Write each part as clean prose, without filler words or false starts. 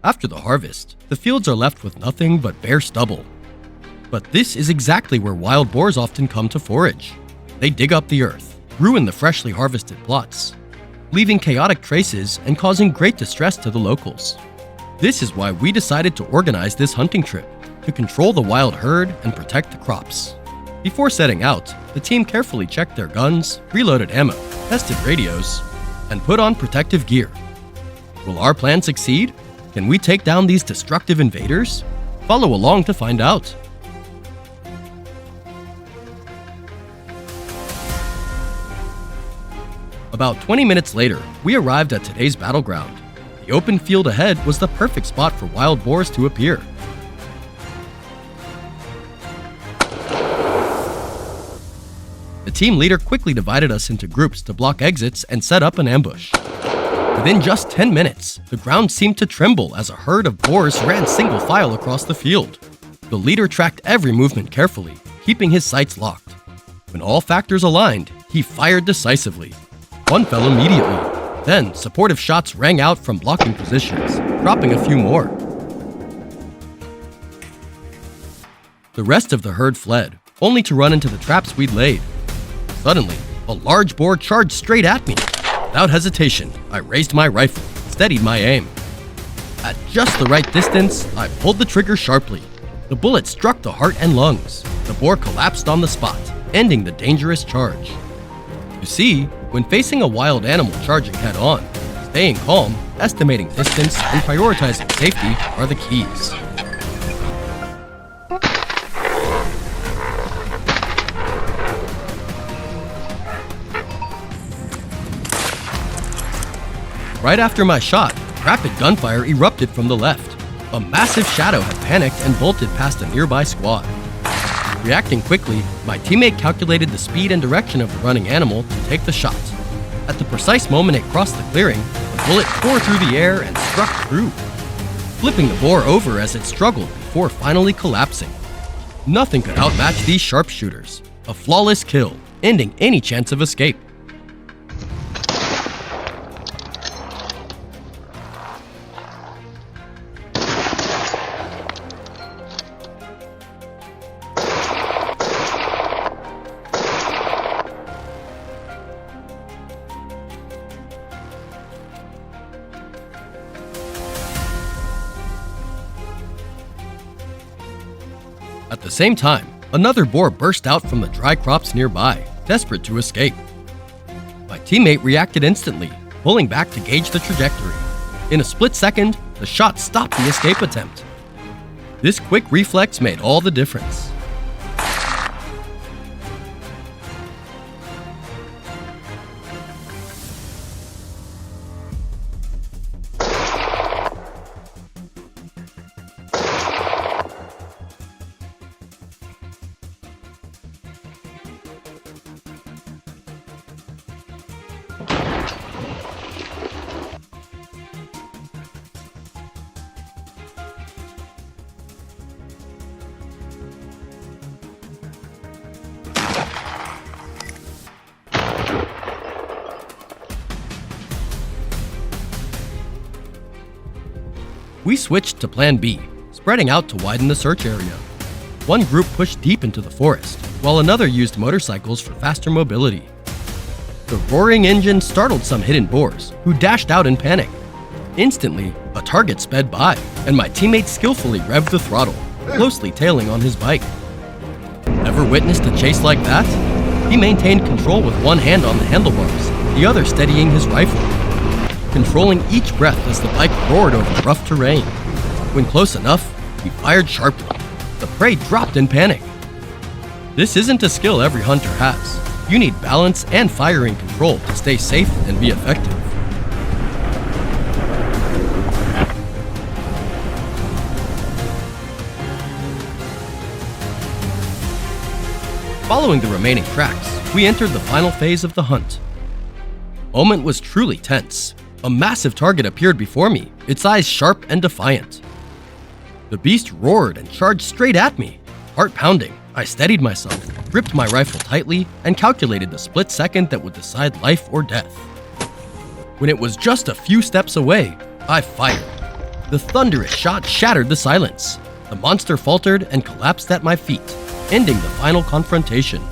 After the harvest, the fields are left with nothing but bare stubble. But this is exactly where wild boars often come to forage. They dig up the earth, ruin the freshly harvested plots, leaving chaotic traces and causing great distress to the locals. This is why we decided to organize this hunting trip, to control the wild herd and protect the crops. Before setting out, the team carefully checked their guns, reloaded ammo, tested radios, and put on protective gear. Will our plan succeed? Can we take down these destructive invaders? Follow along to find out. About 20 minutes later, we arrived at today's battleground. The open field ahead was the perfect spot for wild boars to appear. The team leader quickly divided us into groups to block exits and set up an ambush. Within just 10 minutes, the ground seemed to tremble as a herd of boars ran single file across the field. The leader tracked every movement carefully, keeping his sights locked. When all factors aligned, he fired decisively. One fell immediately. Then, supportive shots rang out from blocking positions, dropping a few more. The rest of the herd fled, only to run into the traps we'd laid. Suddenly, a large boar charged straight at me. Without hesitation, I raised my rifle, steadied my aim. At just the right distance, I pulled the trigger sharply. The bullet struck the heart and lungs. The boar collapsed on the spot, ending the dangerous charge. You see, when facing a wild animal charging head-on, staying calm, estimating distance, and prioritizing safety are the keys. Right after my shot, rapid gunfire erupted from the left. A massive shadow had panicked and bolted past a nearby squad. Reacting quickly, my teammate calculated the speed and direction of the running animal to take the shot. At the precise moment it crossed the clearing, the bullet tore through the air and struck through, flipping the boar over as it struggled before finally collapsing. Nothing could outmatch these sharpshooters. A flawless kill, ending any chance of escape. At the same time, another boar burst out from the dry crops nearby, desperate to escape. My teammate reacted instantly, pulling back to gauge the trajectory. In a split second, the shot stopped the escape attempt. This quick reflex made all the difference. We switched to Plan B, spreading out to widen the search area. One group pushed deep into the forest, while another used motorcycles for faster mobility. The roaring engine startled some hidden boars, who dashed out in panic. Instantly, a target sped by, and my teammate skillfully revved the throttle, closely tailing on his bike. Ever witnessed a chase like that? He maintained control with one hand on the handlebars, the other steadying his rifle, controlling each breath as the bike roared over rough terrain. When close enough, he fired sharply. The prey dropped in panic. This isn't a skill every hunter has. You need balance and firing control to stay safe and be effective. Following the remaining tracks, we entered the final phase of the hunt. The moment was truly tense. A massive target appeared before me, its eyes sharp and defiant. The beast roared and charged straight at me. Heart pounding, I steadied myself, gripped my rifle tightly, and calculated the split second that would decide life or death. When it was just a few steps away, I fired. The thunderous shot shattered the silence. The monster faltered and collapsed at my feet, ending the final confrontation.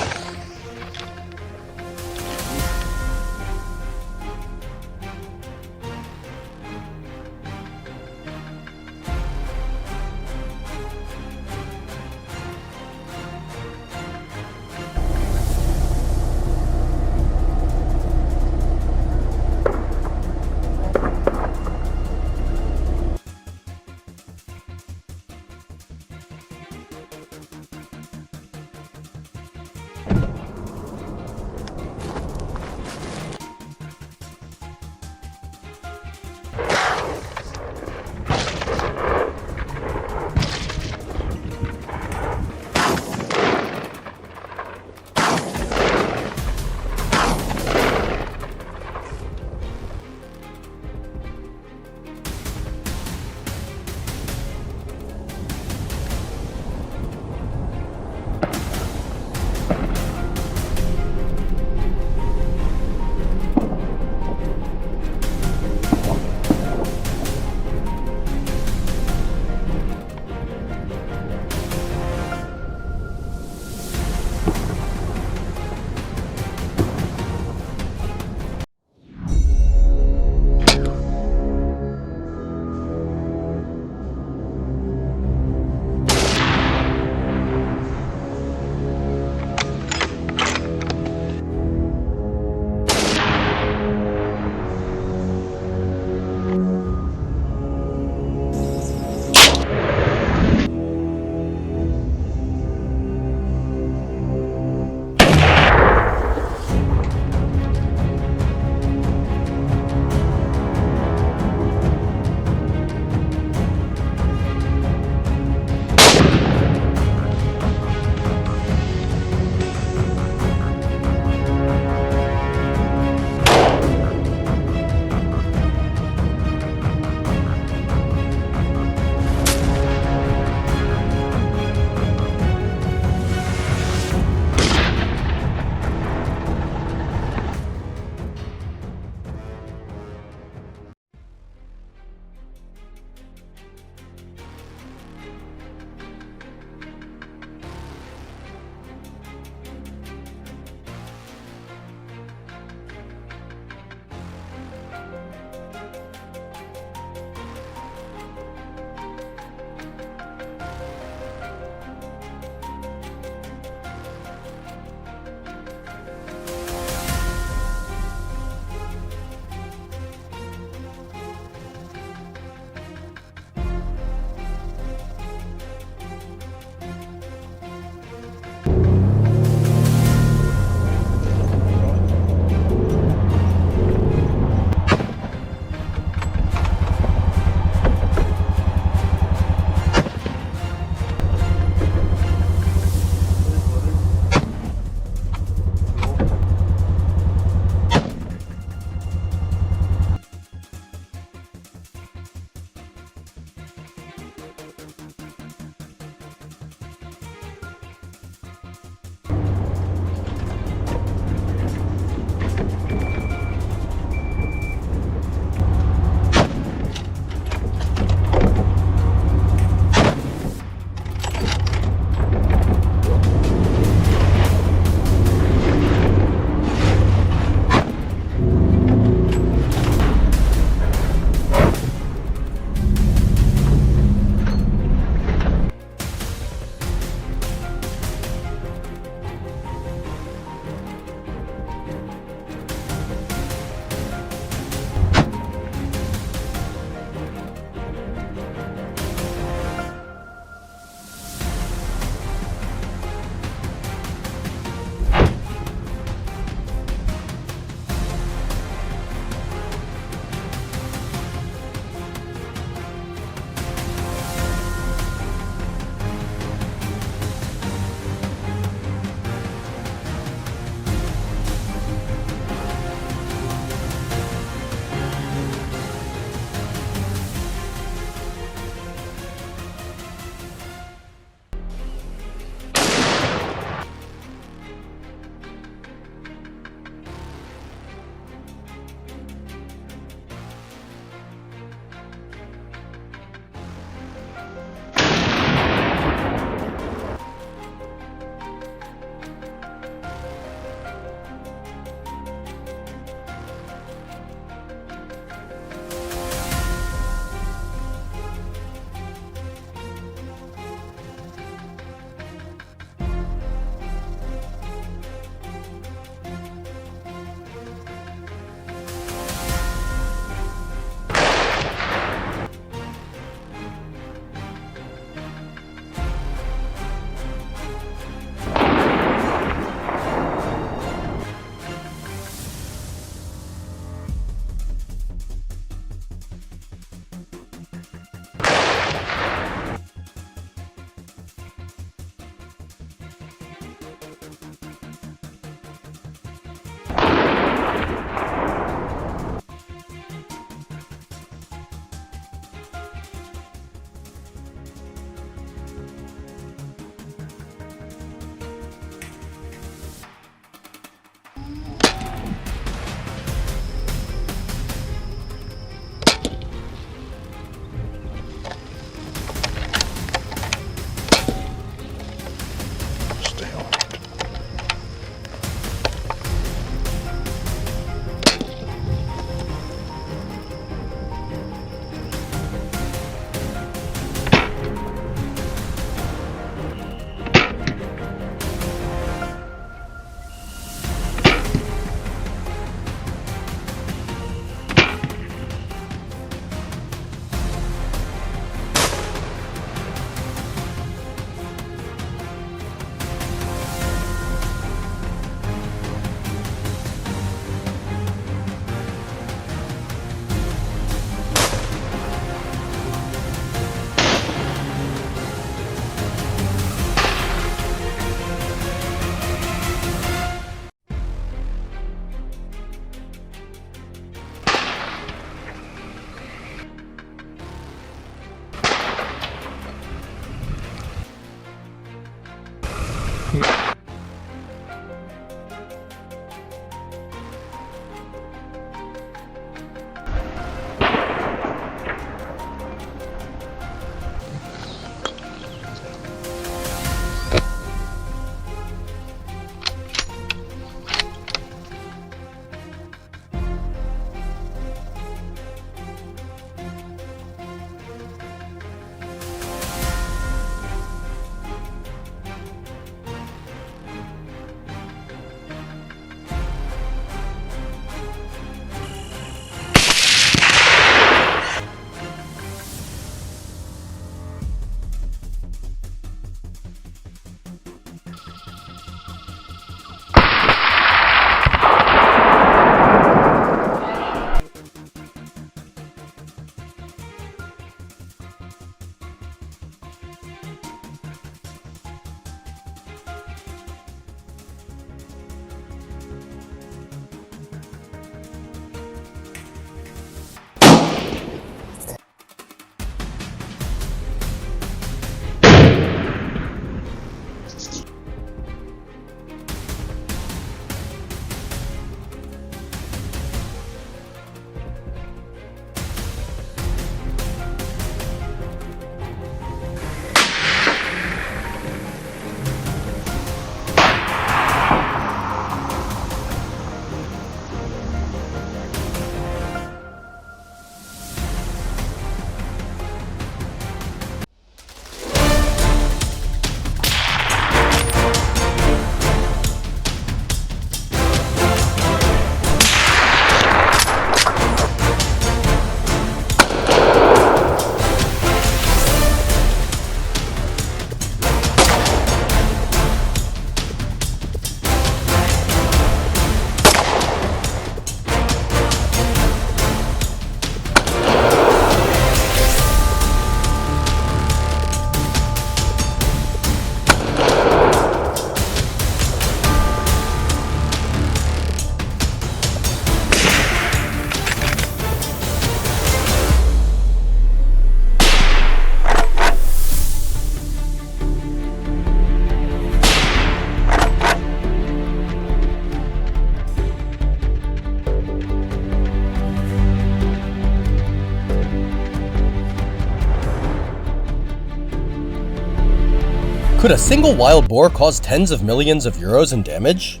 Could a single wild boar cause tens of millions of euros in damage?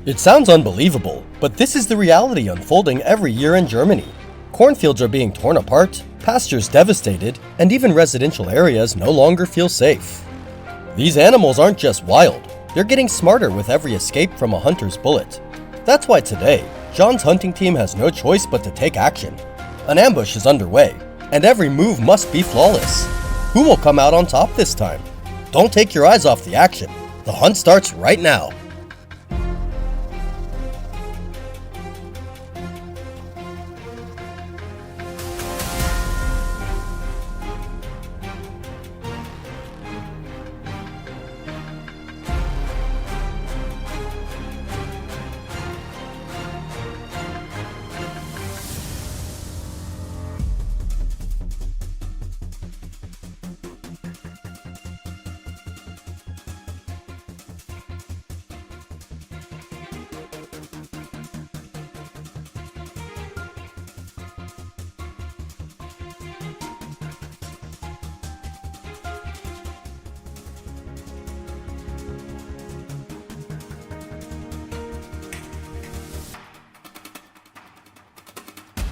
It sounds unbelievable, but this is the reality unfolding every year in Germany. Cornfields are being torn apart, pastures devastated, and even residential areas no longer feel safe. These animals aren't just wild, they're getting smarter with every escape from a hunter's bullet. That's why today, John's hunting team has no choice but to take action. An ambush is underway, and every move must be flawless. Who will come out on top this time? Don't take your eyes off the action. The hunt starts right now.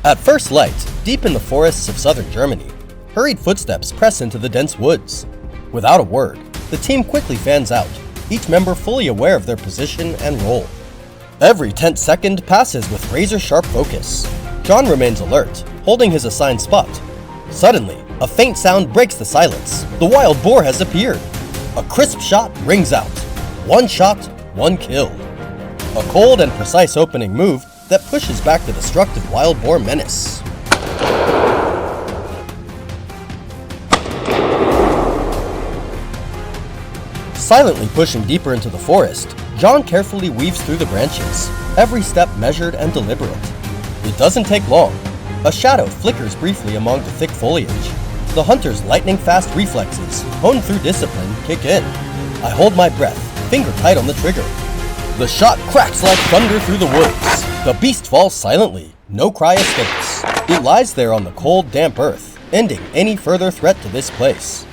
At first light, deep in the forests of southern Germany, hurried footsteps press into the dense woods. Without a word, the team quickly fans out, each member fully aware of their position and role. Every tense second passes with razor-sharp focus. John remains alert, holding his assigned spot. Suddenly, a faint sound breaks the silence. The wild boar has appeared. A crisp shot rings out. One shot, one kill. A cold and precise opening move that pushes back the destructive wild boar menace. Silently pushing deeper into the forest, John carefully weaves through the branches, every step measured and deliberate. It doesn't take long. A shadow flickers briefly among the thick foliage. The hunter's lightning-fast reflexes, honed through discipline, kick in. I hold my breath, finger tight on the trigger. The shot cracks like thunder through the woods. The beast falls silently, no cry escapes. It lies there on the cold, damp earth, ending any further threat to this place.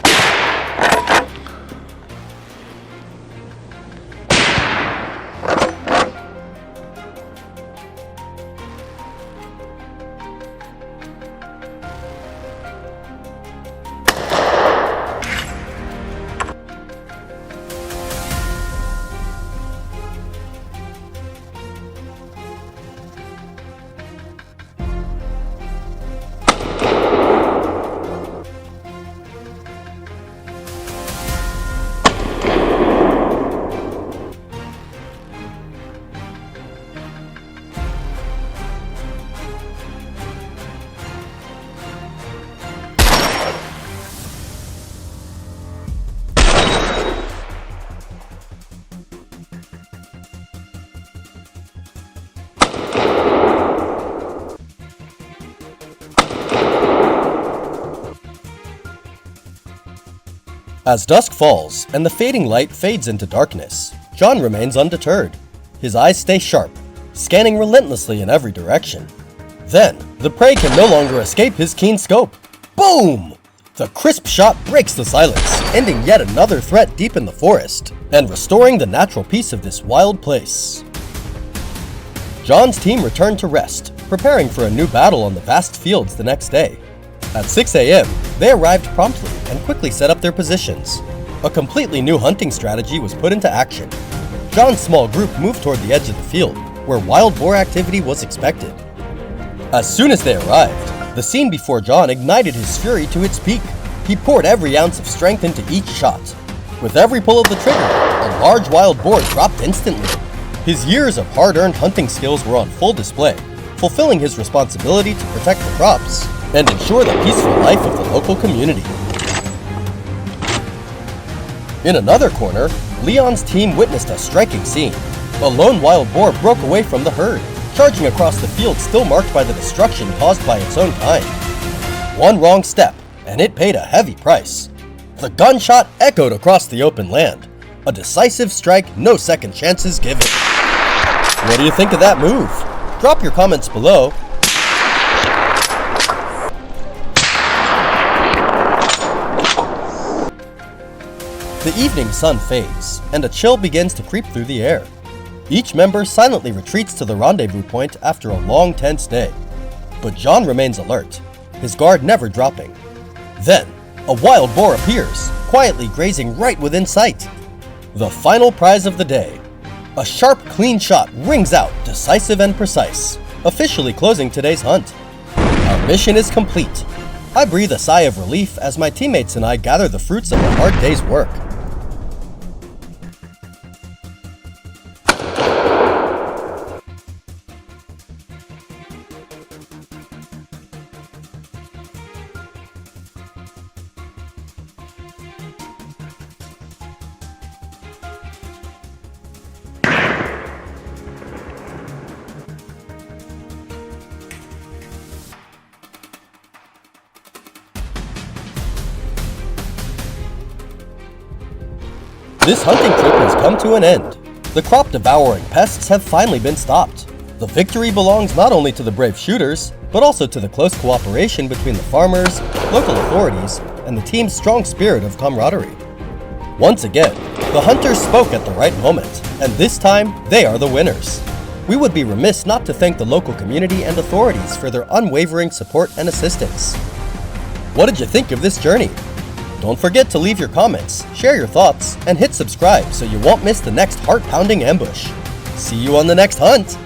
As dusk falls and the fading light fades into darkness, John remains undeterred. His eyes stay sharp, scanning relentlessly in every direction. Then, the prey can no longer escape his keen scope. Boom! The crisp shot breaks the silence, ending yet another threat deep in the forest, and restoring the natural peace of this wild place. John's team returned to rest, preparing for a new battle on the vast fields the next day. At 6 a.m., they arrived promptly and quickly set up their positions. A completely new hunting strategy was put into action. John's small group moved toward the edge of the field, where wild boar activity was expected. As soon as they arrived, the scene before John ignited his fury to its peak. He poured every ounce of strength into each shot. With every pull of the trigger, a large wild boar dropped instantly. His years of hard-earned hunting skills were on full display, fulfilling his responsibility to protect the crops and ensure the peaceful life of the local community. In another corner, Leon's team witnessed a striking scene. A lone wild boar broke away from the herd, charging across the field still marked by the destruction caused by its own kind. One wrong step, and it paid a heavy price. The gunshot echoed across the open land. A decisive strike, no second chances given. What do you think of that move? Drop your comments below. The evening sun fades, and a chill begins to creep through the air. Each member silently retreats to the rendezvous point after a long, tense day. But John remains alert, his guard never dropping. Then, a wild boar appears, quietly grazing right within sight. The final prize of the day. A sharp, clean shot rings out, decisive and precise, officially closing today's hunt. Our mission is complete. I breathe a sigh of relief as my teammates and I gather the fruits of a hard day's work. This hunting trip has come to an end. The crop-devouring pests have finally been stopped. The victory belongs not only to the brave shooters, but also to the close cooperation between the farmers, local authorities, and the team's strong spirit of camaraderie. Once again, the hunters spoke at the right moment, and this time, they are the winners. We would be remiss not to thank the local community and authorities for their unwavering support and assistance. What did you think of this journey? Don't forget to leave your comments, share your thoughts, and hit subscribe so you won't miss the next heart-pounding ambush. See you on the next hunt!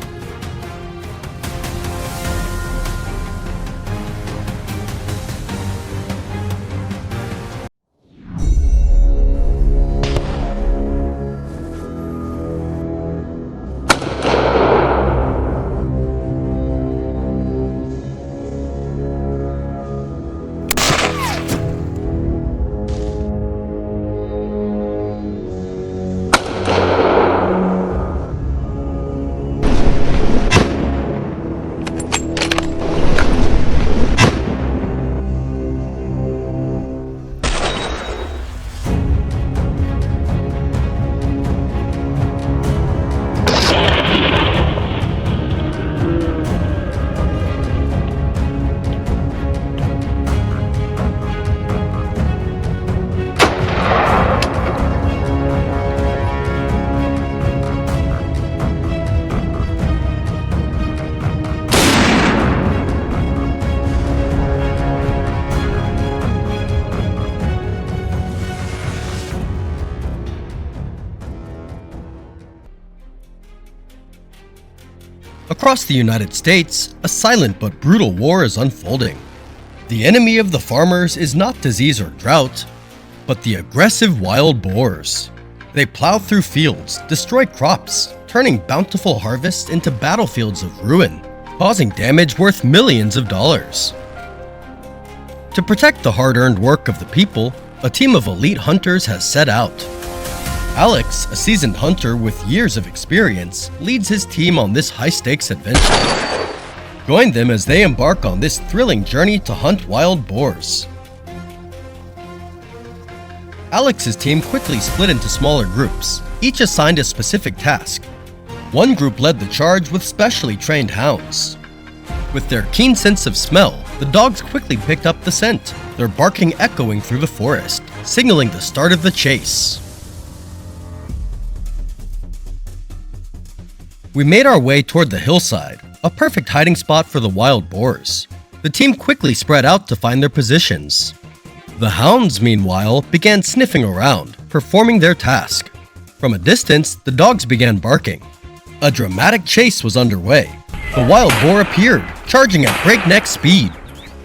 Across the United States, a silent but brutal war is unfolding. The enemy of the farmers is not disease or drought, but the aggressive wild boars. They plow through fields, destroy crops, turning bountiful harvests into battlefields of ruin, causing damage worth millions of dollars. To protect the hard-earned work of the people, a team of elite hunters has set out. Alex, a seasoned hunter with years of experience, leads his team on this high-stakes adventure. Join them as they embark on this thrilling journey to hunt wild boars. Alex's team quickly split into smaller groups, each assigned a specific task. One group led the charge with specially trained hounds. With their keen sense of smell, the dogs quickly picked up the scent, their barking echoing through the forest, signaling the start of the chase. We made our way toward the hillside, a perfect hiding spot for the wild boars. The team quickly spread out to find their positions. The hounds, meanwhile, began sniffing around, performing their task. From a distance, the dogs began barking. A dramatic chase was underway. The wild boar appeared, charging at breakneck speed.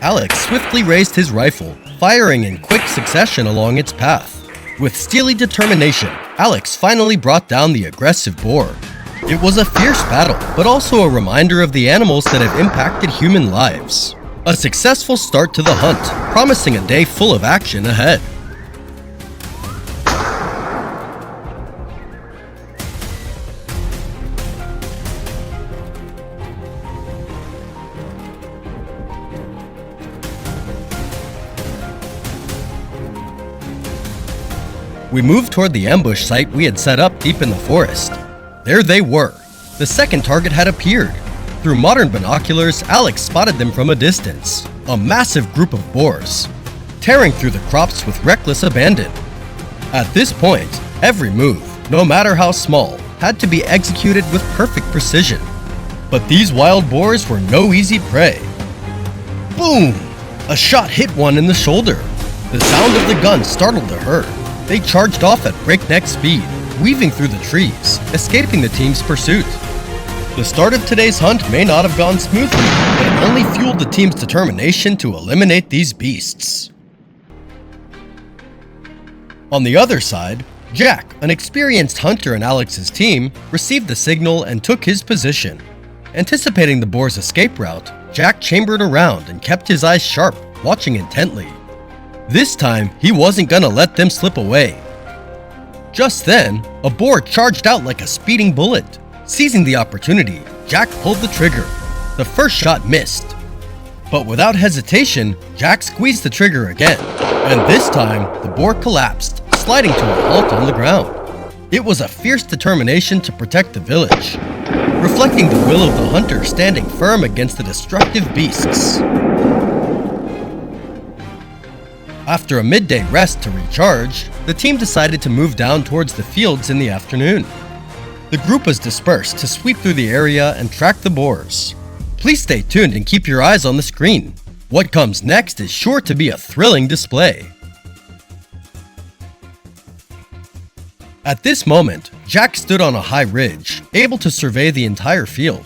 Alex swiftly raised his rifle, firing in quick succession along its path. With steely determination, Alex finally brought down the aggressive boar. It was a fierce battle, but also a reminder of the animals that have impacted human lives. A successful start to the hunt, promising a day full of action ahead. We moved toward the ambush site we had set up deep in the forest. There they were. The second target had appeared. Through modern binoculars, Alex spotted them from a distance. A massive group of boars, tearing through the crops with reckless abandon. At this point, every move, no matter how small, had to be executed with perfect precision. But these wild boars were no easy prey. Boom! A shot hit one in the shoulder. The sound of the gun startled the herd. They charged off at breakneck speed, weaving through the trees, escaping the team's pursuit. The start of today's hunt may not have gone smoothly, but it only fueled the team's determination to eliminate these beasts. On the other side, Jack, an experienced hunter in Alex's team, received the signal and took his position. Anticipating the boar's escape route, Jack chambered around and kept his eyes sharp, watching intently. This time, he wasn't gonna let them slip away. Just then, a boar charged out like a speeding bullet. Seizing the opportunity, Jack pulled the trigger. The first shot missed. But without hesitation, Jack squeezed the trigger again. And this time, the boar collapsed, sliding to a halt on the ground. It was a fierce determination to protect the village, reflecting the will of the hunter standing firm against the destructive beasts. After a midday rest to recharge, the team decided to move down towards the fields in the afternoon. The group was dispersed to sweep through the area and track the boars. Please stay tuned and keep your eyes on the screen. What comes next is sure to be a thrilling display. At this moment, Jack stood on a high ridge, able to survey the entire field.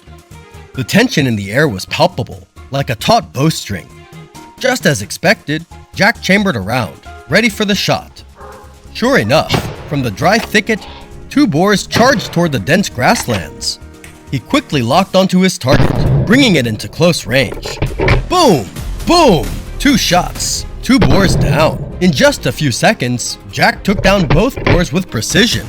The tension in the air was palpable, like a taut bowstring. Just as expected, Jack chambered around, ready for the shot. Sure enough, from the dry thicket, two boars charged toward the dense grasslands. He quickly locked onto his target, bringing it into close range. Boom! Boom! 2 shots, 2 boars down. In just a few seconds, Jack took down both boars with precision.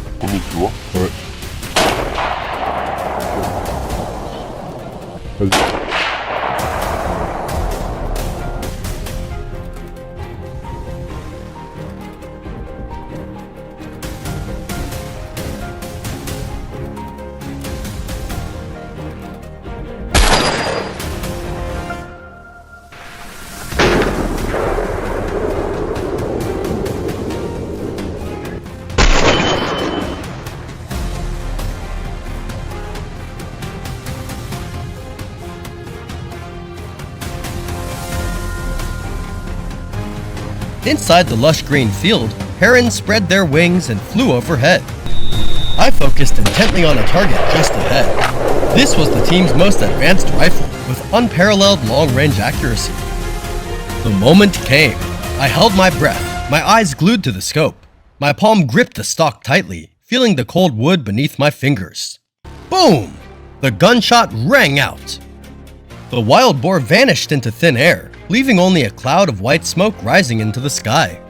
Inside the lush green field, herons spread their wings and flew overhead. I focused intently on a target just ahead. This was the team's most advanced rifle, with unparalleled long-range accuracy. The moment came. I held my breath, my eyes glued to the scope. My palm gripped the stock tightly, feeling the cold wood beneath my fingers. Boom! The gunshot rang out. The wild boar vanished into thin air, leaving only a cloud of white smoke rising into the sky.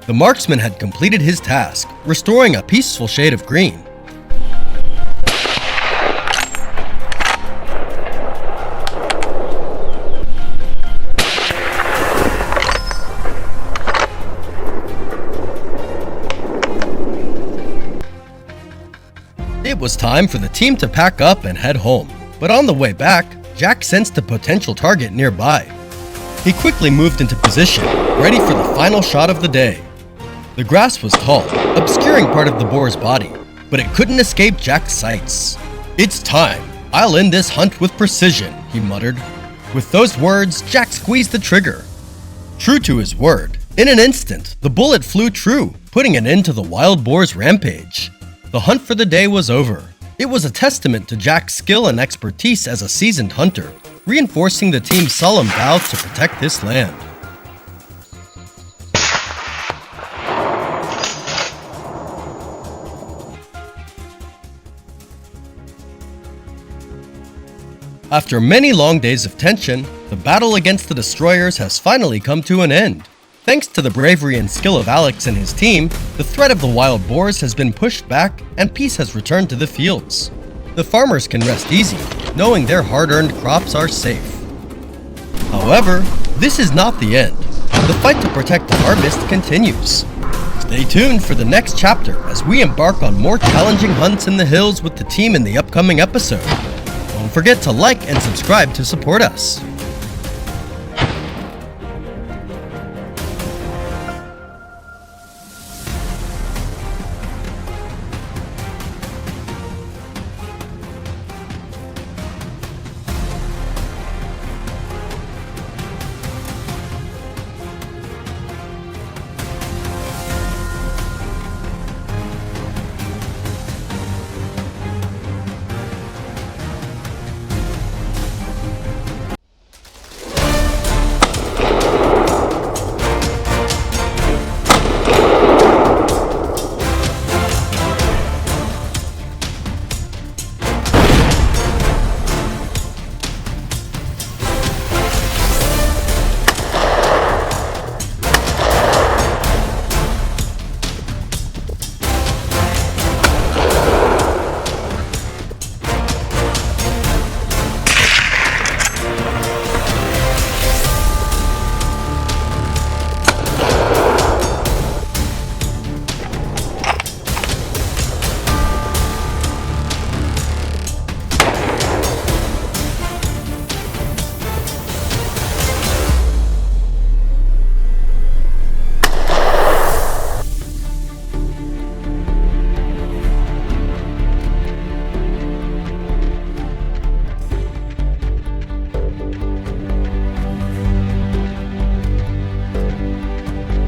The marksman had completed his task, restoring a peaceful shade of green. It was time for the team to pack up and head home, but on the way back, Jack sensed a potential target nearby. He quickly moved into position, ready for the final shot of the day. The grass was tall, obscuring part of the boar's body, but it couldn't escape Jack's sights. "It's time. I'll end this hunt with precision," he muttered. With those words, Jack squeezed the trigger. True to his word, in an instant, the bullet flew true, putting an end to the wild boar's rampage. The hunt for the day was over. It was a testament to Jack's skill and expertise as a seasoned hunter, reinforcing the team's solemn vows to protect this land. After many long days of tension, the battle against the destroyers has finally come to an end. Thanks to the bravery and skill of Alex and his team, the threat of the wild boars has been pushed back and peace has returned to the fields. The farmers can rest easy, knowing their hard-earned crops are safe. However, this is not the end. The fight to protect the harvest continues. Stay tuned for the next chapter as we embark on more challenging hunts in the hills with the team in the upcoming episode. Don't forget to like and subscribe to support us.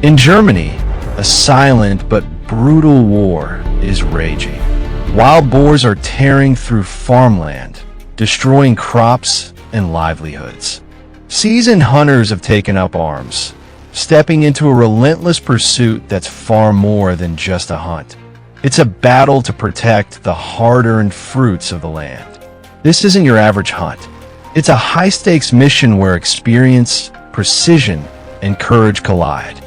In Germany, a silent but brutal war is raging. Wild boars are tearing through farmland, destroying crops and livelihoods. Seasoned hunters have taken up arms, stepping into a relentless pursuit that's far more than just a hunt. It's a battle to protect the hard-earned fruits of the land. This isn't your average hunt. It's a high-stakes mission where experience, precision, and courage collide.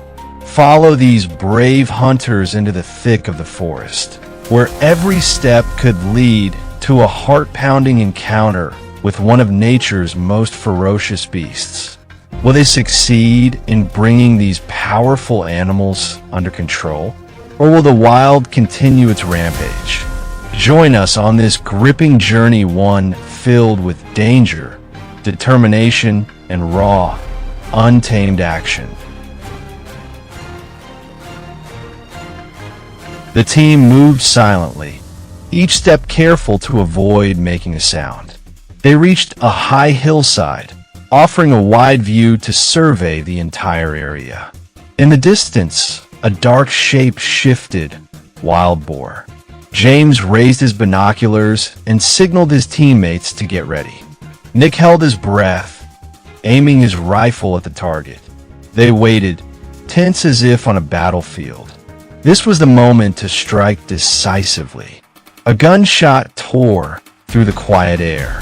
Follow these brave hunters into the thick of the forest, where every step could lead to a heart-pounding encounter with one of nature's most ferocious beasts. Will they succeed in bringing these powerful animals under control? Or will the wild continue its rampage? Join us on this gripping journey, one filled with danger, determination, and raw, untamed action. The team moved silently, each step careful to avoid making a sound. They reached a high hillside, offering a wide view to survey the entire area. In the distance, a dark shape shifted. Wild boar. James raised his binoculars and signaled his teammates to get ready. Nick held his breath, aiming his rifle at the target. They waited, tense as if on a battlefield. This was the moment to strike decisively. A gunshot tore through the quiet air.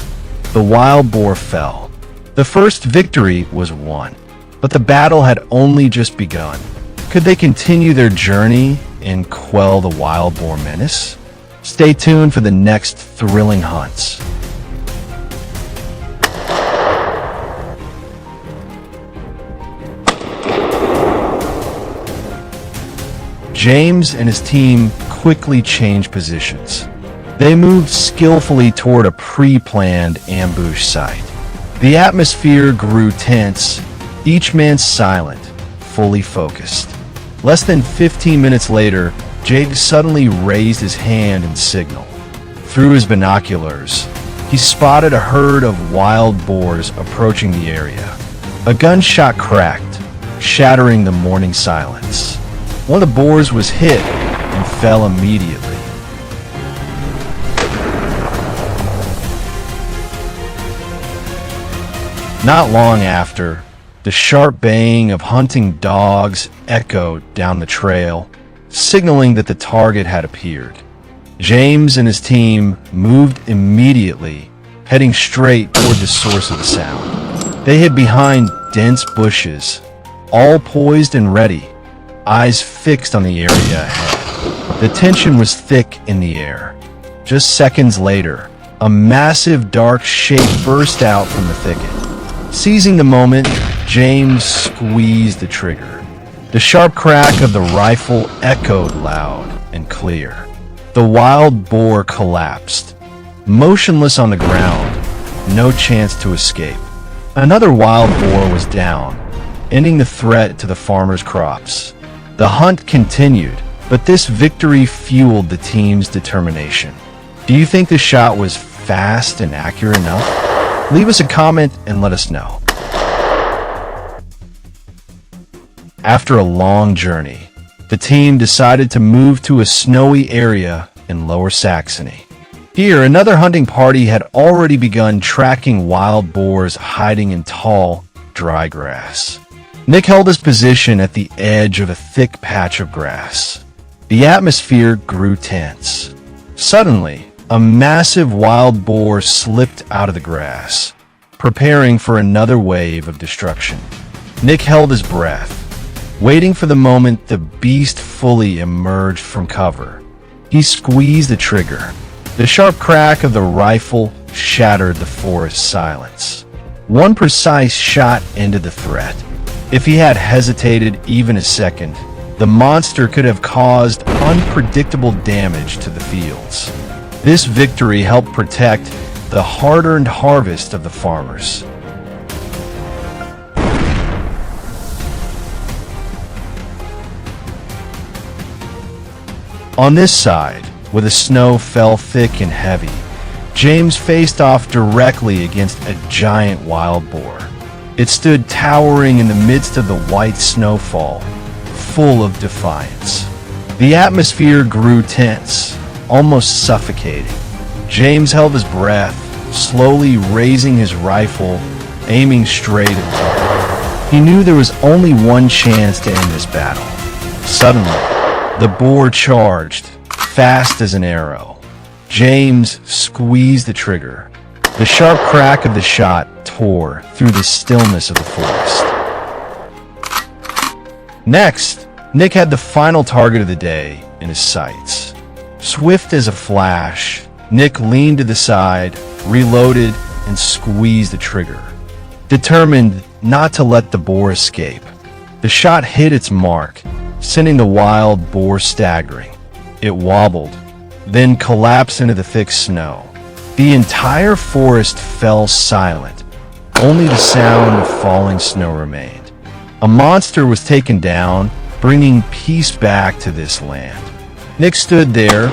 The wild boar fell. The first victory was won, but the battle had only just begun. Could they continue their journey and quell the wild boar menace? Stay tuned for the next thrilling hunts. James and his team quickly changed positions. They moved skillfully toward a pre-planned ambush site. The atmosphere grew tense, each man silent, fully focused. Less than 15 minutes later, Jake suddenly raised his hand and signaled. Through his binoculars, he spotted a herd of wild boars approaching the area. A gunshot cracked, shattering the morning silence. One of the boars was hit and fell immediately. Not long after, the sharp baying of hunting dogs echoed down the trail, signaling that the target had appeared. James and his team moved immediately, heading straight toward the source of the sound. They hid behind dense bushes, all poised and ready, eyes fixed on the area ahead. The tension was thick in the air. Just seconds later, a massive dark shape burst out from the thicket. Seizing the moment, James squeezed the trigger. The sharp crack of the rifle echoed loud and clear. The wild boar collapsed, motionless on the ground, no chance to escape. Another wild boar was down, ending the threat to the farmer's crops. The hunt continued, but this victory fueled the team's determination. Do you think the shot was fast and accurate enough? Leave us a comment and let us know. After a long journey, the team decided to move to a snowy area in Lower Saxony. Here, another hunting party had already begun tracking wild boars hiding in tall, dry grass. Nick held his position at the edge of a thick patch of grass. The atmosphere grew tense. Suddenly, a massive wild boar slipped out of the grass, preparing for another wave of destruction. Nick held his breath, waiting for the moment the beast fully emerged from cover. He squeezed the trigger. The sharp crack of the rifle shattered the forest silence. One precise shot ended the threat. If he had hesitated even a second, the monster could have caused unpredictable damage to the fields. This victory helped protect the hard-earned harvest of the farmers. On this side, where the snow fell thick and heavy, James faced off directly against a giant wild boar. It stood towering in the midst of the white snowfall, full of defiance. The atmosphere grew tense, almost suffocating. James held his breath, slowly raising his rifle, aiming straight at the target. He knew there was only one chance to end this battle. Suddenly, the boar charged, fast as an arrow. James squeezed the trigger. The sharp crack of the shot tore through the stillness of the forest. Next, Nick had the final target of the day in his sights. Swift as a flash, Nick leaned to the side, reloaded, and squeezed the trigger, determined not to let the boar escape. The shot hit its mark, sending the wild boar staggering. It wobbled, then collapsed into the thick snow. The entire forest fell silent. Only the sound of falling snow remained. A monster was taken down, bringing peace back to this land. Nick stood there,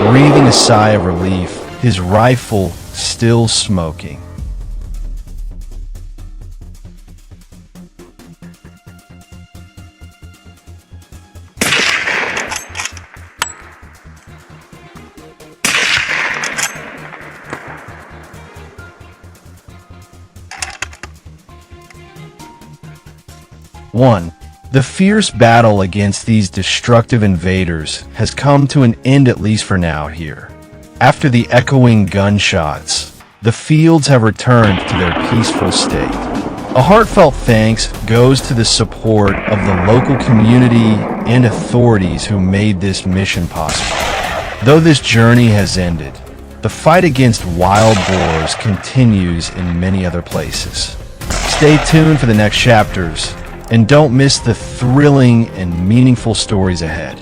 breathing a sigh of relief, his rifle still smoking. One, the fierce battle against these destructive invaders has come to an end, at least for now here. After the echoing gunshots, the fields have returned to their peaceful state. A heartfelt thanks goes to the support of the local community and authorities who made this mission possible. Though this journey has ended, the fight against wild boars continues in many other places. Stay tuned for the next chapters, and don't miss the thrilling and meaningful stories ahead.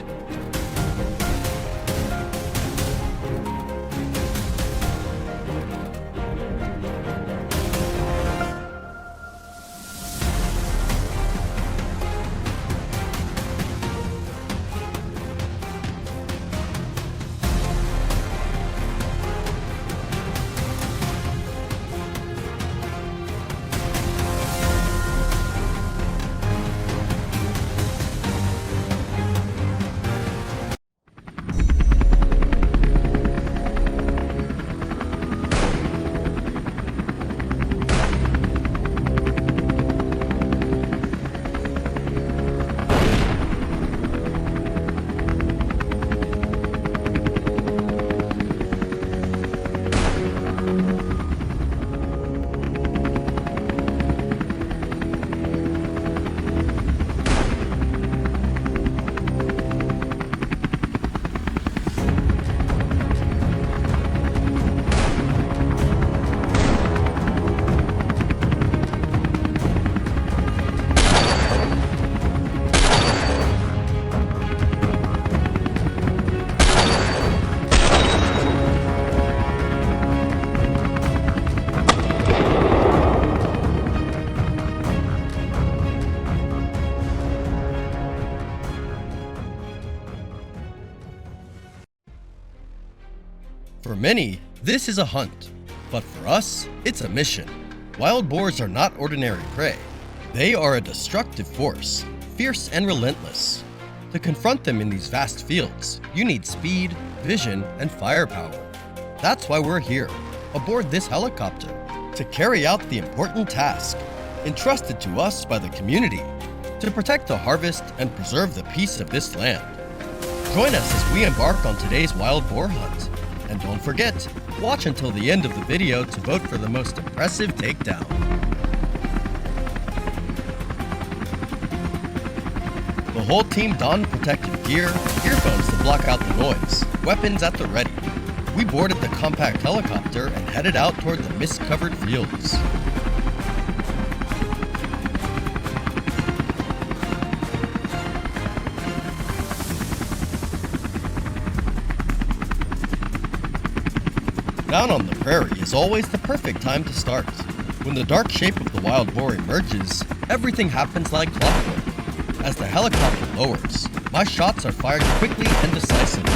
For many, this is a hunt, but for us, it's a mission. Wild boars are not ordinary prey. They are a destructive force, fierce and relentless. To confront them in these vast fields, you need speed, vision, and firepower. That's why we're here, aboard this helicopter, to carry out the important task entrusted to us by the community, to protect the harvest and preserve the peace of this land. Join us as we embark on today's wild boar hunt. And don't forget, watch until the end of the video to vote for the most impressive takedown. The whole team donned protective gear, earphones to block out the noise, weapons at the ready. We boarded the compact helicopter and headed out toward the mist-covered fields. Down on the prairie is always the perfect time to start. When the dark shape of the wild boar emerges, everything happens like clockwork. As the helicopter lowers, my shots are fired quickly and decisively,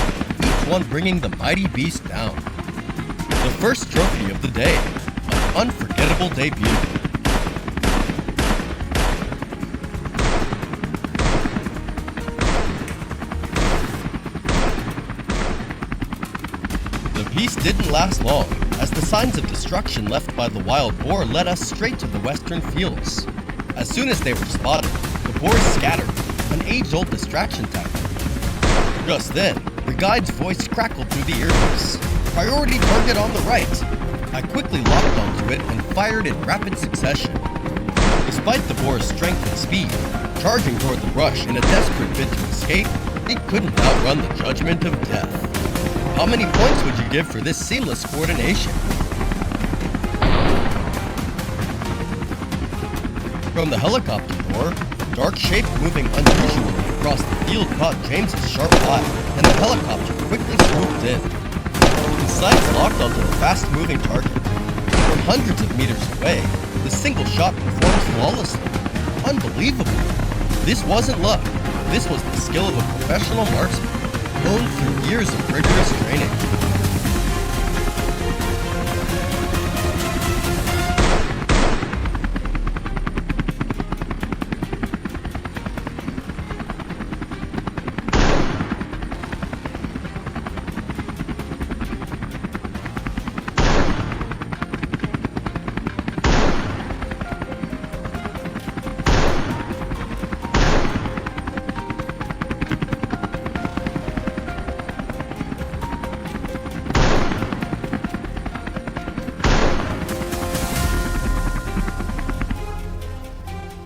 each one bringing the mighty beast down. The first trophy of the day, an unforgettable debut. didn't last long, as the signs of destruction left by the wild boar led us straight to the western fields. As soon as they were spotted, the boars scattered, an age-old distraction tactic. Just then, the guide's voice crackled through the earpiece. "Priority target on the right!" I quickly locked onto it and fired in rapid succession. Despite the boar's strength and speed, charging toward the brush in a desperate bid to escape, it couldn't outrun the judgment of death. How many points would you give for this seamless coordination? From the helicopter door, a dark shape moving unusually across the field caught James's sharp eye, and the helicopter quickly swooped in. His sights locked onto the fast-moving target. From hundreds of meters away, the single shot performed flawlessly. Unbelievable! This wasn't luck. This was the skill of a professional marksman, honed through years of rigorous training.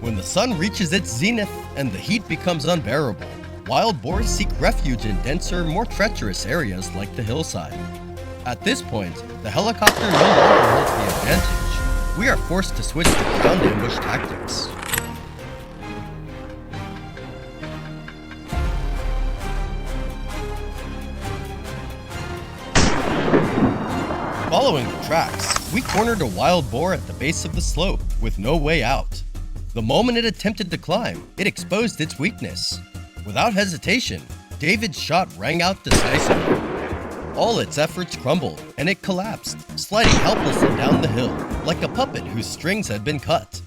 When the sun reaches its zenith and the heat becomes unbearable, wild boars seek refuge in denser, more treacherous areas like the hillside. At this point, the helicopter no longer holds the advantage. We are forced to switch to ground ambush tactics. Following the tracks, we cornered a wild boar at the base of the slope with no way out. The moment it attempted to climb, it exposed its weakness. Without hesitation, David's shot rang out decisively. All its efforts crumbled, and it collapsed, sliding helplessly down the hill, like a puppet whose strings had been cut.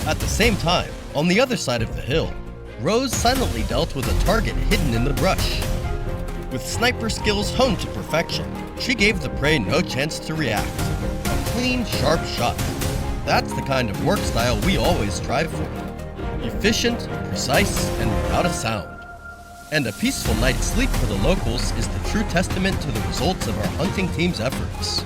At the same time, on the other side of the hill, Rose silently dealt with a target hidden in the brush. With sniper skills honed to perfection, she gave the prey no chance to react. A clean, sharp shot. That's the kind of work style we always strive for. Efficient, precise, and without a sound. And a peaceful night's sleep for the locals is the true testament to the results of our hunting team's efforts.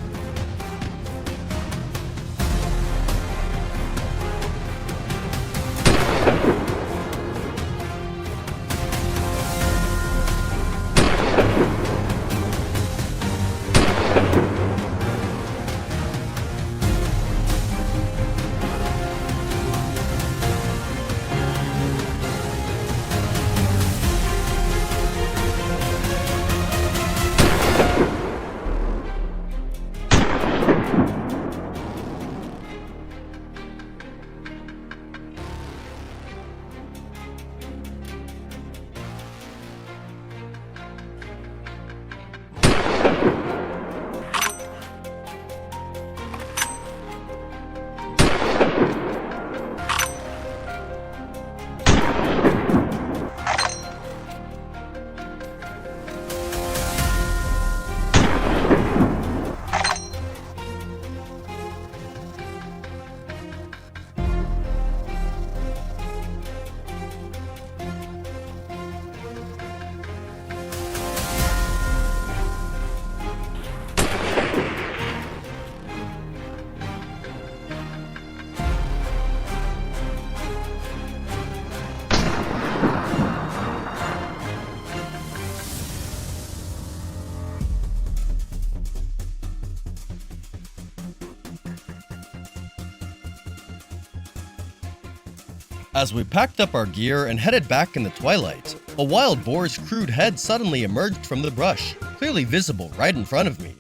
As we packed up our gear and headed back in the twilight, a wild boar's crude head suddenly emerged from the brush, clearly visible right in front of me.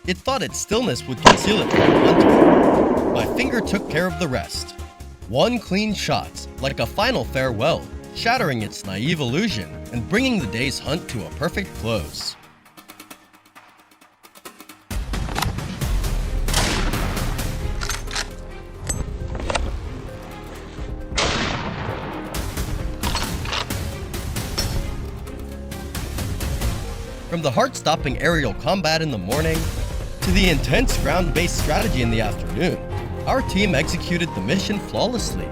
It thought its stillness would conceal it from the hunter. My finger took care of the rest. One clean shot, like a final farewell, shattering its naive illusion and bringing the day's hunt to a perfect close. From the heart-stopping aerial combat in the morning to the intense ground-based strategy in the afternoon, our team executed the mission flawlessly.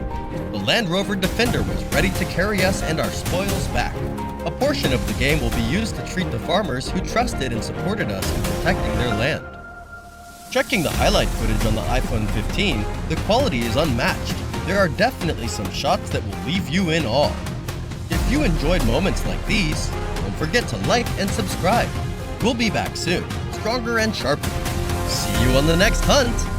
The Land Rover Defender was ready to carry us and our spoils back. A portion of the game will be used to treat the farmers who trusted and supported us in protecting their land. Checking the highlight footage on the iPhone 15, the quality is unmatched. There are definitely some shots that will leave you in awe. If you enjoyed moments like these, don't forget to like and subscribe. We'll be back soon, stronger and sharper. See you on the next hunt!